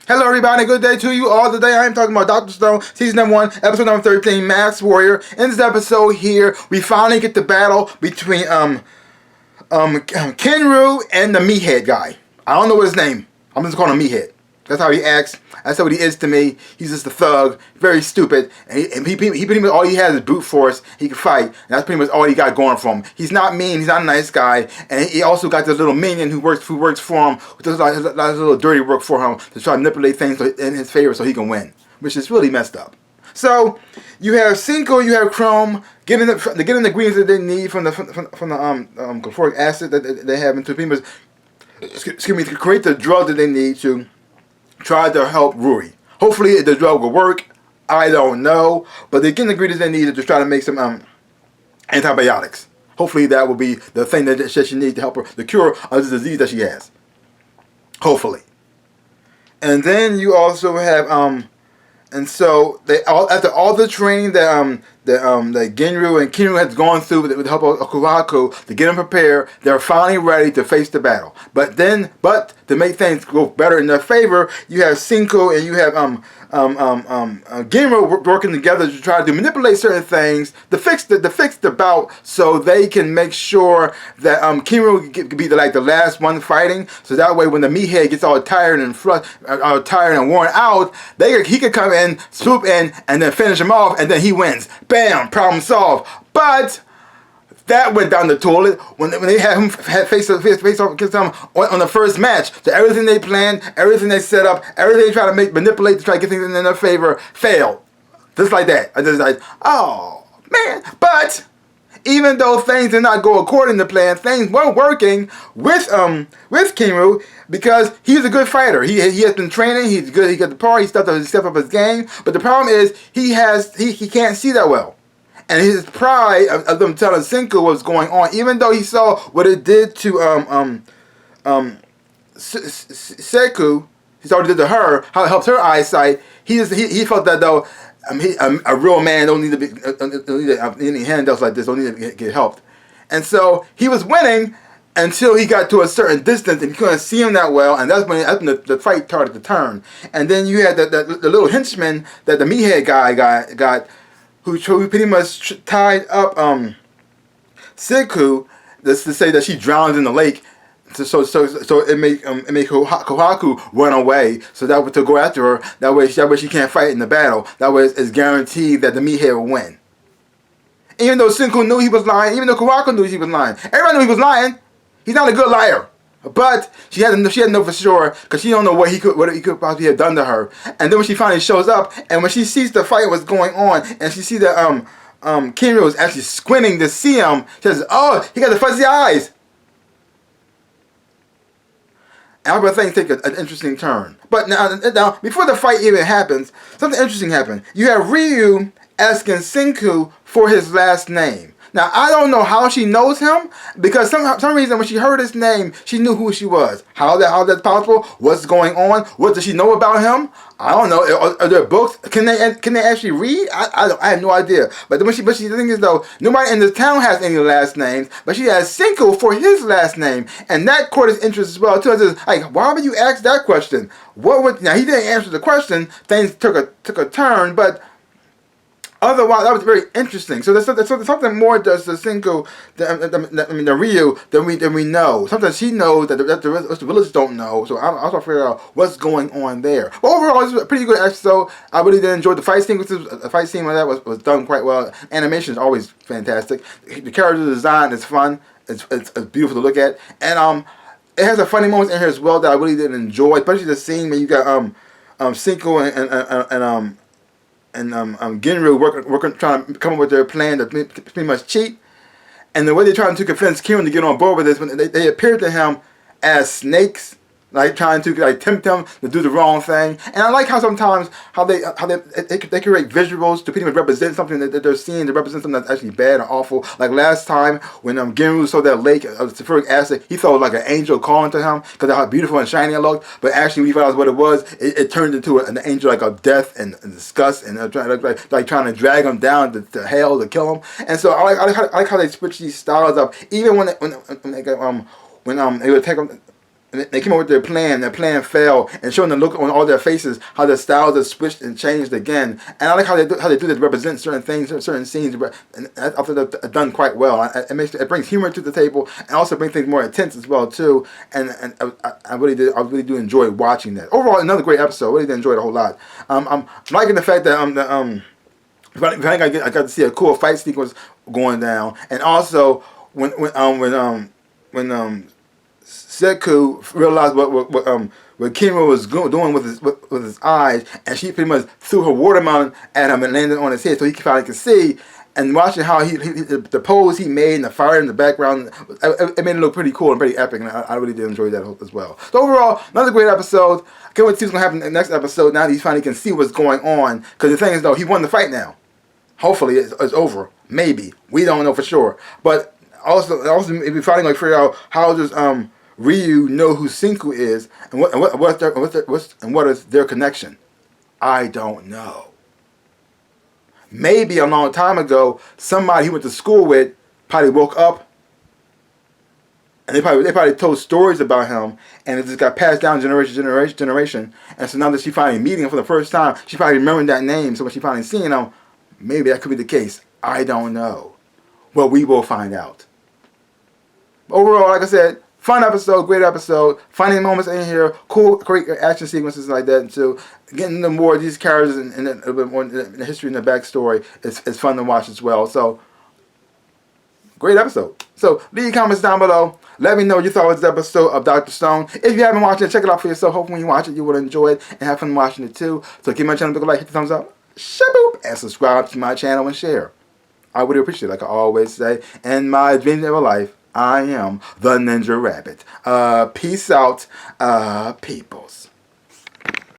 Hello everybody, good day to you all. Today I am talking about Dr. Stone, season number 1, episode number 13, Masked Warrior. In this episode here, we finally get the battle between Kenru and the meathead guy. I don't know what his name. I'm just calling him meathead. That's how he acts. That's what he is to me. He's just a thug, very stupid, and he pretty much all he has is brute force. He can fight. And that's pretty much all he got going for him. He's not mean. He's not a nice guy, and he also got this little minion who works for him, who does his little dirty work for him to try to manipulate things in his favor so he can win, which is really messed up. So you have Cinco, you have Chrome getting the ingredients that they need from the phosphoric acid that they have to pretty much, to create the drug that they need to try to help Ruri. Hopefully the drug will work. I don't know. But they're getting the ingredients they need to try to make some antibiotics. Hopefully that will be the thing that she needs to help her, the cure of the disease that she has. Hopefully. And then you also have and so after all the training that Genru and Kinru has gone through with the help of Kuraku to get them prepared, they're finally ready to face the battle. But to make things go better in their favor, you have Cinco and you have Genru working together to try to manipulate certain things to fix the bout, so they can make sure that Kinru can be the last one fighting. So that way, when the meathead gets all tired and worn out, he could come in, swoop in, and then finish him off, and then he wins. Bam! Problem solved. But that went down the toilet when they had him face off against him on the first match. So everything they planned, everything they set up, everything they tried to manipulate to try to get things in their favor failed. Just like that. I just like, oh man. But even though things did not go according to plan, things were working with Kinru, because he's a good fighter. He has been training. He's good. He got the power. He stepped up his game. But the problem is he can't see that well. And his pride of them telling Cinco what's going on, even though he saw what it did to Seku, he saw what it did to her, how it helped her eyesight. He felt that though a real man don't need to be any handouts like this, don't need to get helped. And so he was winning until he got to a certain distance and he couldn't see him that well, and that's when the fight started to turn. And then you had the little henchman that the meathead guy got. Who pretty much tied up Siku, just to say that she drowned in the lake, so it made Kohaku run away, so that to go after her. That way she can't fight in the battle. That way it's guaranteed that the meathead will win. Even though Siku knew he was lying, even though Kohaku knew he was lying, everyone knew he was lying. He's not a good liar. But she had to know for sure, because she don't know what he could possibly have done to her. And then when she finally shows up, and when she sees the fight what's going on, and she sees that Kinru is actually squinting to see him, she says, "Oh, he got the fuzzy eyes." And I things take an interesting turn. But now before the fight even happens, something interesting happened. You have Ryu asking Senku for his last name. Now, I don't know how she knows him, because some reason when she heard his name, she knew who she was. How that's possible? What's going on? What does she know about him? I don't know. Are there books? Can they actually read? I have no idea. But the thing is though, nobody in this town has any last names, but she has Cinco for his last name, and that caught his interest as well too. It's just, like, why would you ask that question? Now he didn't answer the question. Things took a turn, but otherwise, that was very interesting. So there's something more does the Cinco, the Ryu, than we know. Something she knows that the rest of the village don't know. So I'm trying to figure out what's going on there. But overall, it's a pretty good episode. I really did enjoy the fight sequences. The fight scene with that was done quite well. Animation is always fantastic. The character design is fun. It's beautiful to look at, and it has a funny moments in here as well that I really did enjoy, especially the scene where you got Cinco and Genru working, trying to come up with their plan to pretty much cheat. And the way they're trying to convince Kieran to get on board with this, when they appear to him as snakes, like trying to tempt him to do the wrong thing. And I like how sometimes they create visuals to pretty much represent something that they're seeing, to represent something that's actually bad or awful. Like last time when Genru saw that lake of sulfuric acid, he thought it was like an angel calling to him because of how beautiful and shiny it looked. But actually, when he found out what it was, it turned into an angel like of death and disgust, and trying to drag him down to hell to kill him. And so I like how they switch these styles up, even when they would take him. they came up with their plan. Their plan failed, and showing the look on all their faces, how their styles have switched and changed again. And I like how they do that to represent certain things, certain scenes. And I thought they've done quite well. It brings humor to the table, and also brings things more intense as well too. And I really do enjoy watching that. Overall, another great episode. I really did enjoy it a whole lot. I'm liking the fact that I got to see a cool fight sequence going down, and also when Seku realized what Kimura was doing with his eyes, and she pretty much threw her watermelon at him and landed on his head, so he finally could see. And watching how the pose he made and the fire in the background, it made it look pretty cool and pretty epic, and I really did enjoy that as well. So overall, another great episode. I can't wait to see what's going to happen in the next episode now that he finally can see what's going on. Because the thing is, though, he won the fight now. Hopefully, it's over. Maybe. We don't know for sure. But also if you're finally going to figure out how does Ryu know who Senku is, and what is their connection. I don't know. Maybe a long time ago, somebody he went to school with probably woke up, and they probably told stories about him, and it just got passed down generation. And so now that she finally meeting him for the first time, she probably remembered that name. So when she finally seeing him, maybe that could be the case. I don't know. Well, we will find out. Overall, like I said, fun episode, great episode. Funny moments in here, cool, great action sequences like that too. Getting into more of these characters and a little bit more in the history and the backstory is fun to watch as well. So, great episode. So, leave comments down below. Let me know what you thought of this episode of Dr. Stone. If you haven't watched it, check it out for yourself. Hopefully when you watch it, you will enjoy it and have fun watching it too. So, give my channel a big like, hit the thumbs up, shaboop, and subscribe to my channel and share. I would appreciate it, like I always say. In my dreams of life, I am the Ninja Rabbit. Peace out, peoples.